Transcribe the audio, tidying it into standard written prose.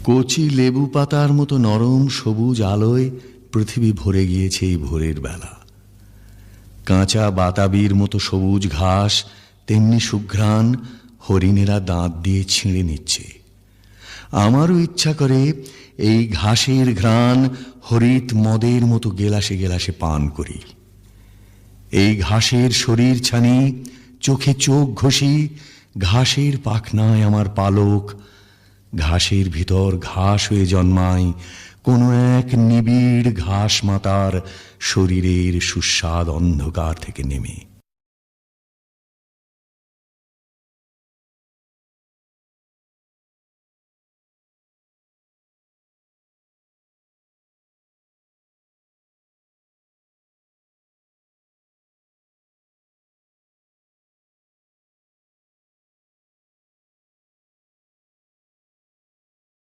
কচি লেবু পাতার মতো নরম সবুজ আলোয় পৃথিবী ভরে গিয়েছে এই ভোরের বেলা। কাঁচা বাতাবির মতো সবুজ ঘাস তেমনি সুঘ্রাণ হরিণেরা দাঁত দিয়ে ছিঁড়ে নিচ্ছে। আমারও ইচ্ছা করে এই ঘাসের ঘ্রাণ হরিৎ মদের মতো গেলাসে গেলাসে পান করি। এই ঘাসের শরীর ছানি, চোখে চোখ ঘষি, ঘাসের পাখনায় আমার পালক, ঘাসের ভিতর ঘাস হয়ে জন্মায় কোনো এক নিবিড় ঘাস মাতার শরীরের সুস্বাদ অন্ধকার থেকে নেমে।